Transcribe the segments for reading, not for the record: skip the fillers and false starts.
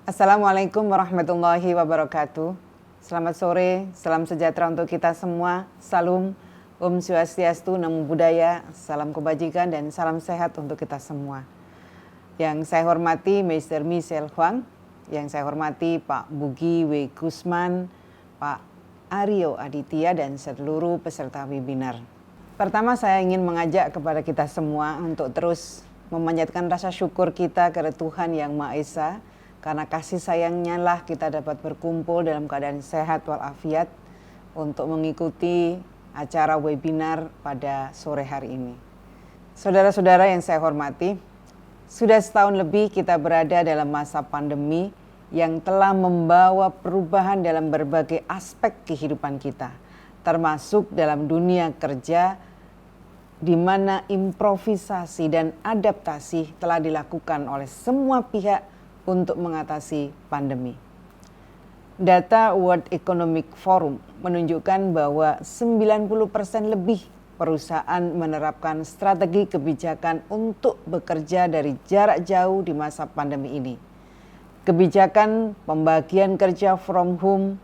Assalamualaikum warahmatullahi wabarakatuh. Selamat sore, salam sejahtera untuk kita semua. Salam, Om Swastiastu, Namo Buddhaya, salam kebajikan dan salam sehat untuk kita semua. Yang saya hormati Mr. Michelle Huang, yang saya hormati Pak Bugi W. Gusman, Pak Aryo Aditya dan seluruh peserta webinar. Pertama saya ingin mengajak kepada kita semua untuk terus memanjatkan rasa syukur kita kepada Tuhan Yang Maha Esa. Karena kasih sayangnya lah kita dapat berkumpul dalam keadaan sehat walafiat untuk mengikuti acara webinar pada sore hari ini. Saudara-saudara yang saya hormati, sudah setahun lebih kita berada dalam masa pandemi yang telah membawa perubahan dalam berbagai aspek kehidupan kita, termasuk dalam dunia kerja, di mana improvisasi dan adaptasi telah dilakukan oleh semua pihak untuk mengatasi pandemi. Data World Economic Forum menunjukkan bahwa 90% lebih perusahaan menerapkan strategi kebijakan untuk bekerja dari jarak jauh di masa pandemi ini. Kebijakan pembagian kerja from home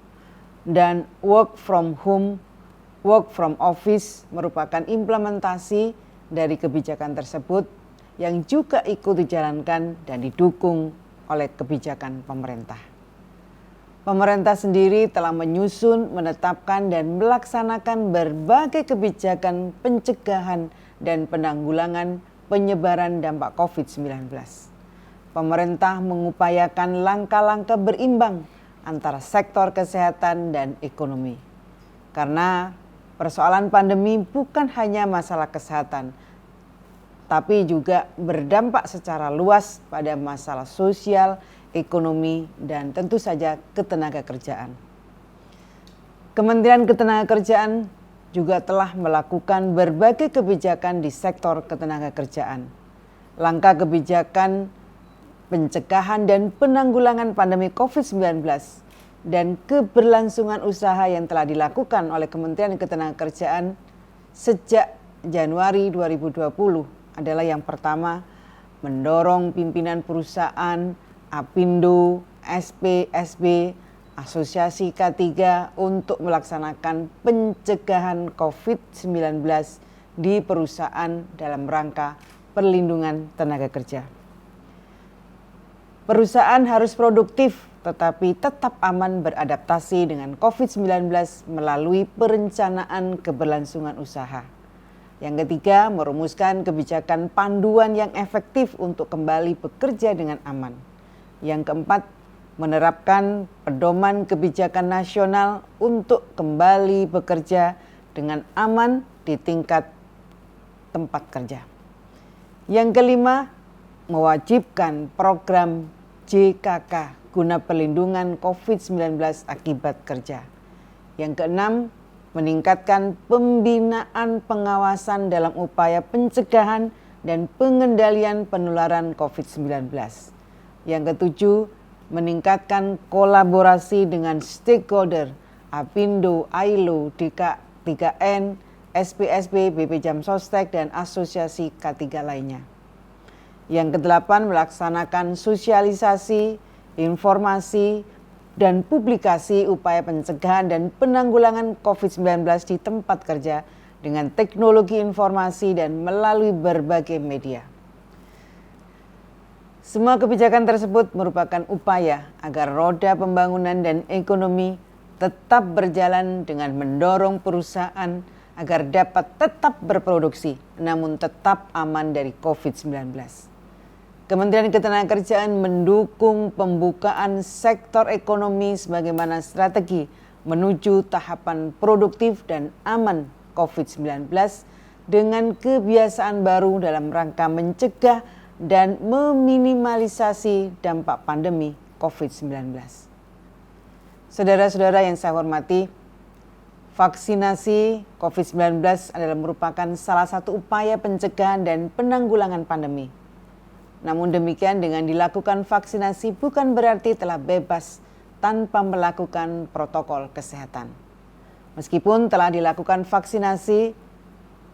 dan work from home, work from office merupakan implementasi dari kebijakan tersebut yang juga ikut dijalankan dan didukung oleh kebijakan pemerintah. Pemerintah sendiri telah menyusun, menetapkan dan melaksanakan berbagai kebijakan pencegahan dan penanggulangan penyebaran dampak COVID-19. Pemerintah mengupayakan langkah-langkah berimbang antara sektor kesehatan dan ekonomi. Karena persoalan pandemi bukan hanya masalah kesehatan, tapi juga berdampak secara luas pada masalah sosial, ekonomi, dan tentu saja ketenagakerjaan. Kementerian Ketenagakerjaan juga telah melakukan berbagai kebijakan di sektor ketenagakerjaan. Langkah kebijakan pencegahan dan penanggulangan pandemi COVID-19 dan keberlangsungan usaha yang telah dilakukan oleh Kementerian Ketenagakerjaan sejak Januari 2020 adalah yang pertama, mendorong pimpinan perusahaan, Apindo, SPSB, Asosiasi K3 untuk melaksanakan pencegahan COVID-19 di perusahaan dalam rangka perlindungan tenaga kerja. Perusahaan harus produktif tetapi tetap aman beradaptasi dengan COVID-19 melalui perencanaan keberlangsungan usaha. Yang ketiga, merumuskan kebijakan panduan yang efektif untuk kembali bekerja dengan aman. Yang keempat, menerapkan pedoman kebijakan nasional untuk kembali bekerja dengan aman di tingkat tempat kerja. Yang kelima, mewajibkan program JKK guna perlindungan COVID-19 akibat kerja. Yang keenam, meningkatkan pembinaan pengawasan dalam upaya pencegahan dan pengendalian penularan COVID-19. Yang ketujuh, meningkatkan kolaborasi dengan stakeholder Apindo, AILO, DK3N, SPSB, BP Jam Sostek, dan Asosiasi K3 lainnya. Yang kedelapan, melaksanakan sosialisasi, informasi, dan publikasi upaya pencegahan dan penanggulangan COVID-19 di tempat kerja dengan teknologi informasi dan melalui berbagai media. Semua kebijakan tersebut merupakan upaya agar roda pembangunan dan ekonomi tetap berjalan dengan mendorong perusahaan agar dapat tetap berproduksi namun tetap aman dari COVID-19. Kementerian Ketenagakerjaan mendukung pembukaan sektor ekonomi sebagaimana strategi menuju tahapan produktif dan aman COVID-19 dengan kebiasaan baru dalam rangka mencegah dan meminimalisasi dampak pandemi COVID-19. Saudara-saudara yang saya hormati, vaksinasi COVID-19 adalah merupakan salah satu upaya pencegahan dan penanggulangan pandemi. Namun demikian, dengan dilakukan vaksinasi bukan berarti telah bebas tanpa melakukan protokol kesehatan. Meskipun telah dilakukan vaksinasi,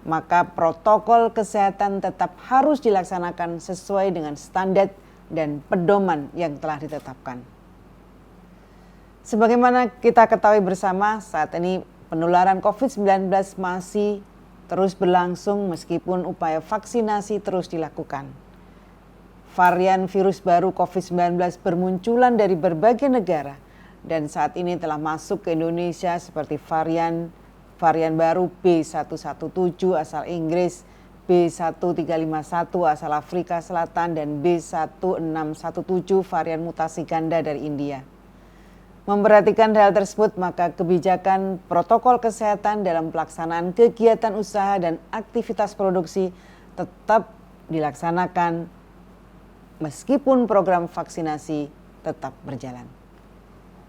maka protokol kesehatan tetap harus dilaksanakan sesuai dengan standar dan pedoman yang telah ditetapkan. Sebagaimana kita ketahui bersama, saat ini penularan COVID-19 masih terus berlangsung meskipun upaya vaksinasi terus dilakukan. Varian virus baru COVID-19 bermunculan dari berbagai negara dan saat ini telah masuk ke Indonesia seperti varian baru B117 asal Inggris, B1351 asal Afrika Selatan, dan B1617 varian mutasi ganda dari India. Memperhatikan hal tersebut, maka kebijakan protokol kesehatan dalam pelaksanaan kegiatan usaha dan aktivitas produksi tetap dilaksanakan meskipun program vaksinasi tetap berjalan.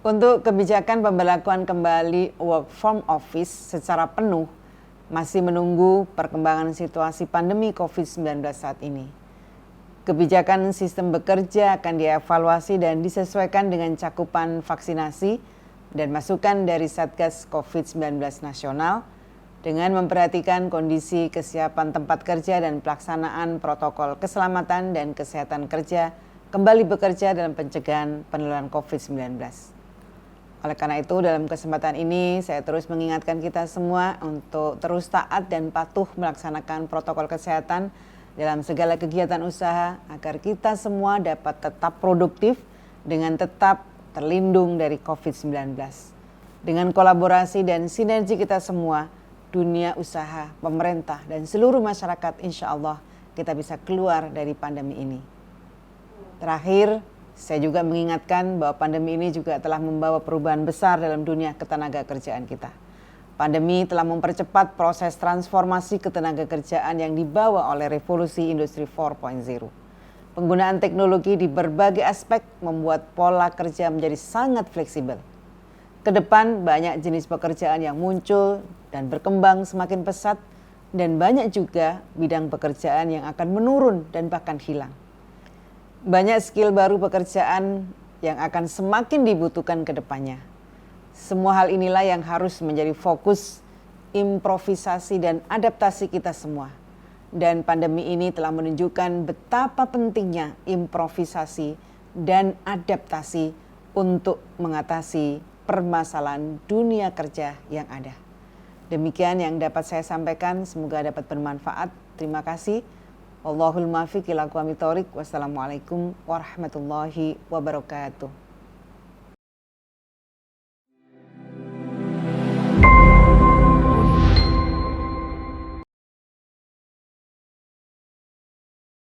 Untuk kebijakan pemberlakuan kembali work from office secara penuh masih menunggu perkembangan situasi pandemi COVID-19 saat ini. Kebijakan sistem bekerja akan dievaluasi dan disesuaikan dengan cakupan vaksinasi dan masukan dari Satgas COVID-19 Nasional dengan memperhatikan kondisi kesiapan tempat kerja dan pelaksanaan protokol keselamatan dan kesehatan kerja kembali bekerja dalam pencegahan penularan COVID-19. Oleh karena itu, dalam kesempatan ini saya terus mengingatkan kita semua untuk terus taat dan patuh melaksanakan protokol kesehatan dalam segala kegiatan usaha agar kita semua dapat tetap produktif dengan tetap terlindung dari COVID-19. Dengan kolaborasi dan sinergi kita semua, dunia usaha, pemerintah, dan seluruh masyarakat, insya Allah kita bisa keluar dari pandemi ini. Terakhir, saya juga mengingatkan bahwa pandemi ini juga telah membawa perubahan besar dalam dunia ketenaga kerjaan kita. Pandemi telah mempercepat proses transformasi ketenaga kerjaan yang dibawa oleh revolusi industri 4.0. Penggunaan teknologi di berbagai aspek membuat pola kerja menjadi sangat fleksibel. Kedepan banyak jenis pekerjaan yang muncul dan berkembang semakin pesat dan banyak juga bidang pekerjaan yang akan menurun dan bahkan hilang. Banyak skill baru pekerjaan yang akan semakin dibutuhkan ke depannya. Semua hal inilah yang harus menjadi fokus improvisasi dan adaptasi kita semua. Dan pandemi ini telah menunjukkan betapa pentingnya improvisasi dan adaptasi untuk mengatasi permasalahan dunia kerja yang ada. Demikian yang dapat saya sampaikan, semoga dapat bermanfaat. Terima kasih. Wallahul muwaffiq ila aqwamit thoriq. Wassalamualaikum warahmatullahi wabarakatuh.